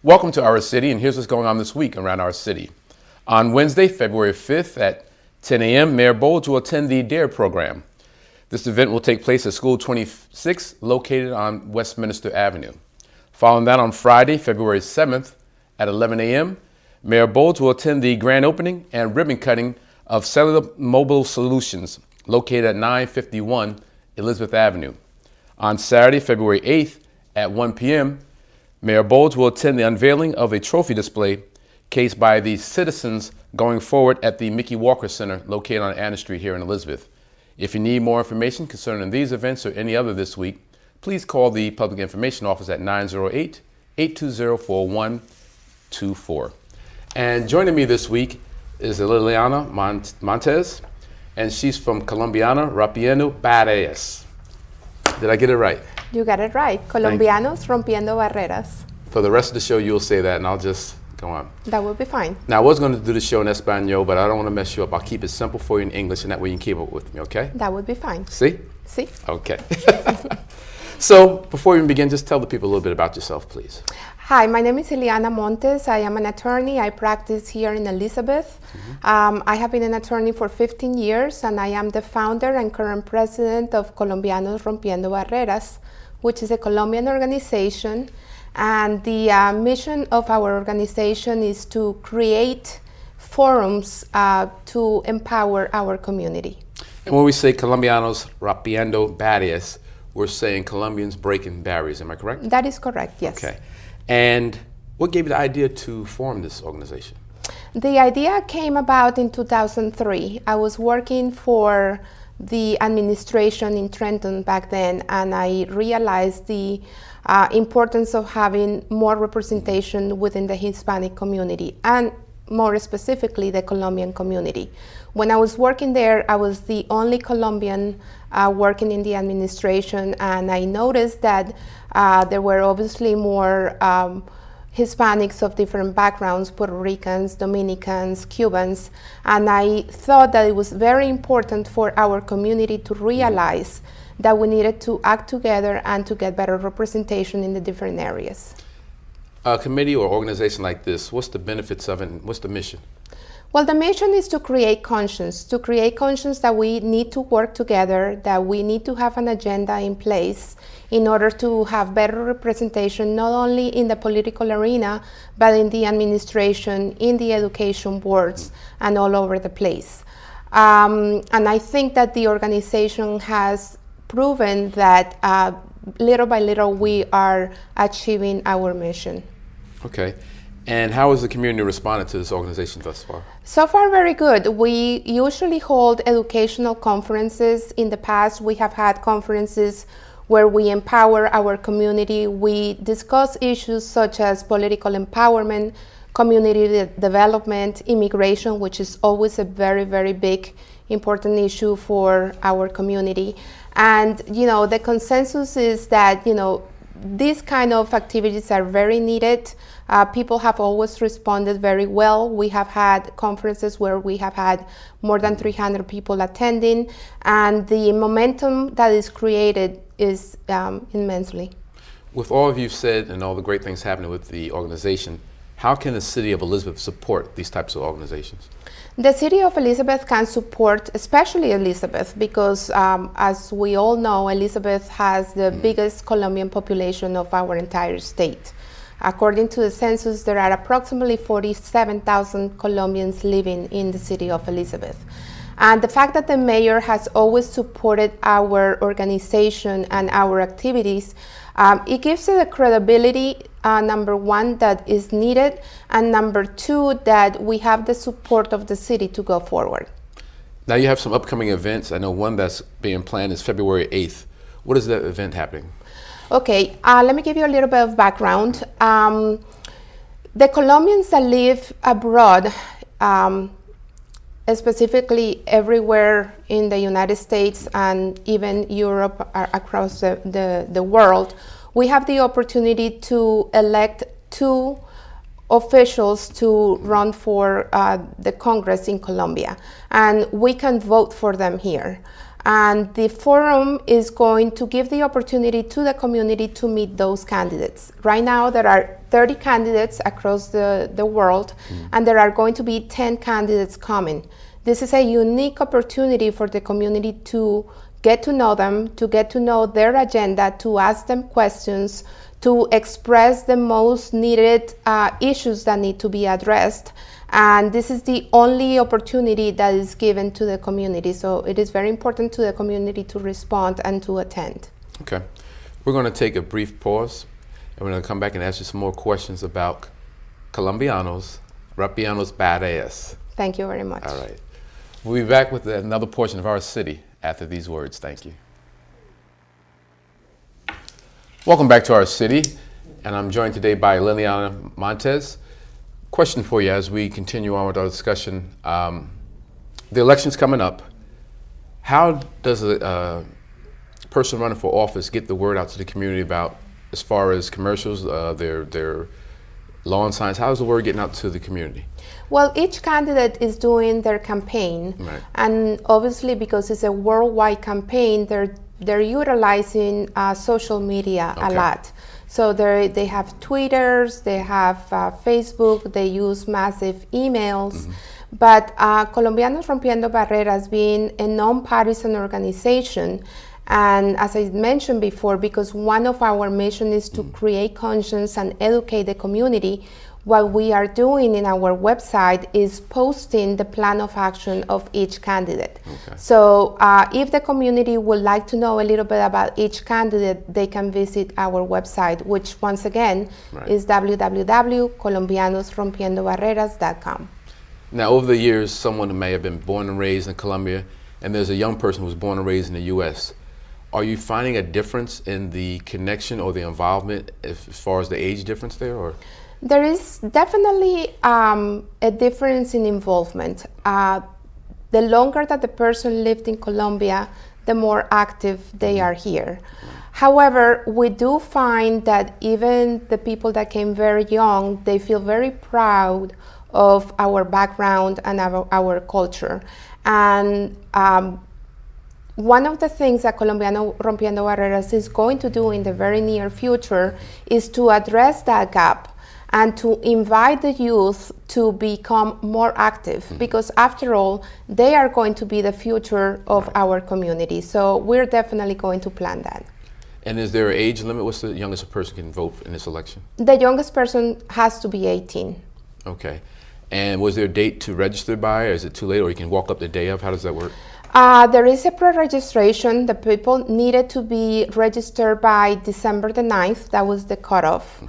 Welcome to our city, and here's what's going on this week around our city. On Wednesday, February 5th at 10 a.m., Mayor Bowles will attend the DARE program. This event will take place at School 26, located on Westminster Avenue. Following that, on Friday, February 7th at 11 a.m., Mayor Bowles will attend the grand opening and ribbon cutting of Cellular Mobile Solutions, located at 951 Elizabeth Avenue. On Saturday, February 8th at 1 p.m., Mayor Bowles will attend the unveiling of a trophy display cased by the citizens going forward at the Mickey Walker Center located on Anna Street here in Elizabeth. If you need more information concerning these events or any other this week, please call the Public Information Office at 908-820-4124. And joining me this week is Liliana Montes, and she's from Colombianos, Rompiendo, Barreras. Did I get it right? You got it right. Colombianos, Rompiendo, Barreras. For the rest of the show, you'll say that, and I'll just go on. That will be fine. Now, I was going to do the show in Espanol, but I don't want to mess you up. I'll keep it simple for you in English, and that way you can keep up with me, okay? That would be fine. See? See. Okay. So, before we begin, just tell the people a little bit about yourself, please. Hi, my name is Liliana Montes. I am an attorney. I practice here in Elizabeth. I have been an attorney for 15 years, and I am the founder and current president of Colombianos Rompiendo Barreras, which is a Colombian organization. And the mission of our organization is to create forums to empower our community. And when we say Colombianos Rompiendo Barreras, we're saying Colombians breaking barriers. Am I correct? That is correct, yes. Okay. And what gave you the idea to form this organization? The idea came about in 2003. I was working for the administration in Trenton back then, and I realized the importance of having more representation within the Hispanic community, and more specifically the Colombian community. When I was working there, I was the only Colombian working in the administration, and I noticed that there were obviously more Hispanics of different backgrounds, Puerto Ricans, Dominicans, Cubans, and I thought that it was very important for our community to realize that we needed to act together and to get better representation in the different areas. A committee or organization like this, what's the benefits of it and what's the mission? Well, the mission is to create conscience that we need to work together, that we need to have an agenda in place in order to have better representation, not only in the political arena, but in the administration, in the education boards, and all over the place. And I think that the organization has proven that little by little we are achieving our mission. Okay. And how has the community responded to this organization thus far? So far, very good. We usually hold educational conferences. In the past, we have had conferences where we empower our community. We discuss issues such as political empowerment, community development, immigration, which is always a very, very big, important issue for our community. And, the consensus is that, these kind of activities are very needed. People have always responded very well. We have had conferences where we have had more than 300 people attending, and the momentum that is created is immensely. With all of you've said and all the great things happening with the organization, how can the city of Elizabeth support these types of organizations? The city of Elizabeth can support, especially Elizabeth, because as we all know, Elizabeth has the biggest Colombian population of our entire state. According to the census, there are approximately 47,000 Colombians living in the city of Elizabeth. And the fact that the mayor has always supported our organization and our activities, it gives it a credibility, number one, that is needed, and number two, that we have the support of the city to go forward. Now you have some upcoming events. I know one that's being planned is February 8th. What is that event happening? Okay, let me give you a little bit of background. The Colombians that live abroad, specifically everywhere in the United States and even Europe, across the world, we have the opportunity to elect two officials to run for the Congress in Colombia, and we can vote for them here. And the forum is going to give the opportunity to the community to meet those candidates. Right now, there are 30 candidates across the world, and there are going to be 10 candidates coming. This is a unique opportunity for the community to get to know them, to get to know their agenda, to ask them questions, to express the most needed issues that need to be addressed. And this is the only opportunity that is given to the community. So it is very important to the community to respond and to attend. Okay. We're going to take a brief pause, and we're going to come back and ask you some more questions about Colombianos, Rompiendo's badass. Thank you very much. All right. We'll be back with another portion of our city after these words. Thank you. Welcome back to our city, and I'm joined today by Liliana Montes. Question for you as we continue on with our discussion. The election's coming up. How does a person running for office get the word out to the community about, as far as commercials, their lawn signs? How is the word getting out to the community? Well, each candidate is doing their campaign, Right. and obviously because it's a worldwide campaign, they're utilizing social media a Okay. lot. So they have Twitters, they have Facebook, they use massive emails. But Colombianos Rompiendo Barreras, being a non-partisan organization, and as I mentioned before, because one of our mission is to create conscience and educate the community, what we are doing in our website is posting the plan of action of each candidate. Okay. So if the community would like to know a little bit about each candidate, they can visit our website, which once again Right. is www.colombianosrompiendobarreras.com. Now, over the years, someone who may have been born and raised in Colombia, and there's a young person who was born and raised in the U.S., are you finding a difference in the connection or the involvement as far as the age difference there? Or? There is definitely a difference in involvement. The longer that the person lived in Colombia, the more active they are here. However, we do find that even the people that came very young, they feel very proud of our background and our culture. And one of the things that Colombiano Rompiendo Barreras is going to do in the very near future is to address that gap and to invite the youth to become more active, because after all, they are going to be the future of our community. So we're definitely going to plan that. And is there an age limit? What's the youngest a person can vote in this election? The youngest person has to be 18. Okay. And was there a date to register by, or is it too late, or you can walk up the day of? How does that work? There is a pre-registration. The people needed to be registered by December the 9th. That was the cutoff.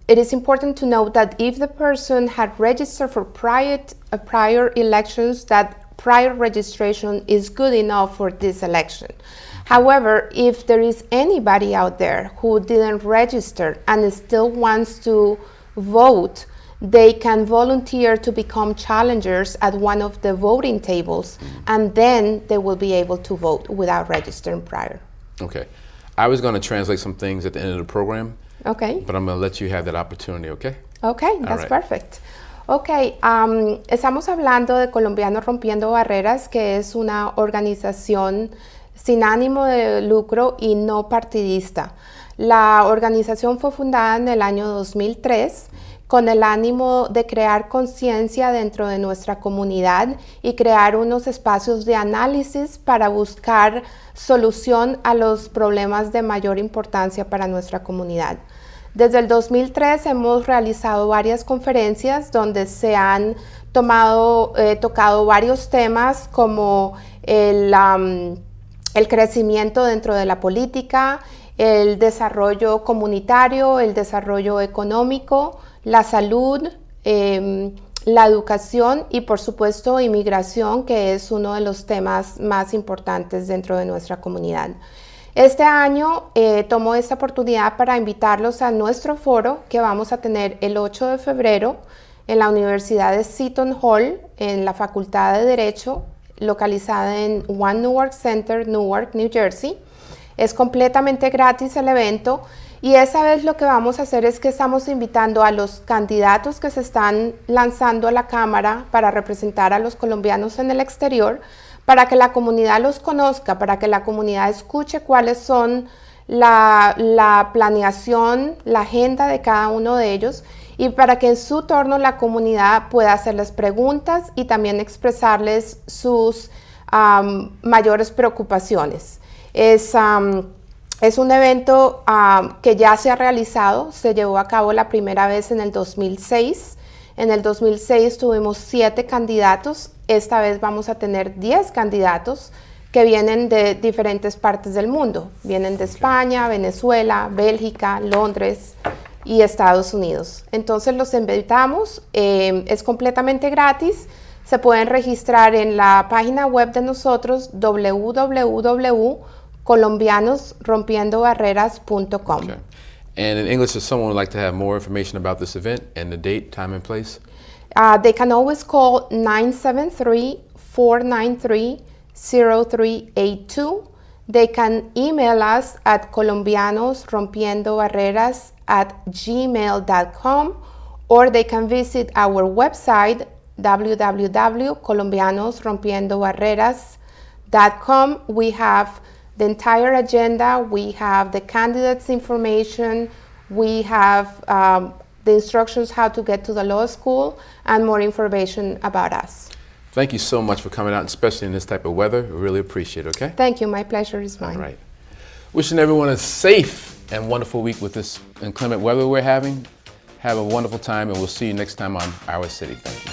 It is important to note that if the person had registered for prior elections, that prior registration is good enough for this election. However, if there is anybody out there who didn't register and still wants to vote, they can volunteer to become challengers at one of the voting tables, and then they will be able to vote without registering prior. Okay. I was going to translate some things at the end of the program, Okay. but I'm going to let you have that opportunity, okay? Okay, that's right. perfect. Ok, estamos hablando de Colombianos Rompiendo Barreras, que es una organización sin ánimo de lucro y no partidista. La organización fue fundada en el año 2003 con el ánimo de crear conciencia dentro de nuestra comunidad y crear unos espacios de análisis para buscar solución a los problemas de mayor importancia para nuestra comunidad. Desde el 2003 hemos realizado varias conferencias donde se han tocado varios temas como el crecimiento dentro de la política, el desarrollo comunitario, el desarrollo económico, la salud, la educación y por supuesto inmigración, que es uno de los temas más importantes dentro de nuestra comunidad. Este año tomo esta oportunidad para invitarlos a nuestro foro que vamos a tener el 8 de febrero en la Universidad de Seton Hall, en la Facultad de Derecho, localizada en One Newark Center, Newark, New Jersey. Es completamente gratis el evento y esa vez lo que vamos a hacer es que estamos invitando a los candidatos que se están lanzando a la Cámara para representar a los colombianos en el exterior para que la comunidad los conozca, para que la comunidad escuche cuáles son la planeación, la agenda de cada uno de ellos, y para que en su turno la comunidad pueda hacerles preguntas y también expresarles sus mayores preocupaciones. Es un evento que ya se ha realizado, se llevó a cabo la primera vez en el 2006. En el 2006 tuvimos 7 candidatos, esta vez vamos a tener 10 candidatos que vienen de diferentes partes del mundo. Vienen de España, Venezuela, Bélgica, Londres y Estados Unidos. Entonces los invitamos, es completamente gratis. Se pueden registrar en la página web de nosotros www.colombianosrompiendobarreras.com. Okay. And in English, if someone would like to have more information about this event and the date, time, and place? They can always call 973-493-0382. They can email us at colombianosrompiendobarreras@gmail.com, or they can visit our website www.colombianosrompiendobarreras.com. We have the entire agenda, we have the candidates' information, we have the instructions how to get to the law school, and more information about us. Thank you so much for coming out, especially in this type of weather. We really appreciate it, okay? Thank you. My pleasure is mine. All right. Wishing everyone a safe and wonderful week with this inclement weather we're having. Have a wonderful time, and we'll see you next time on Our City. Thank you.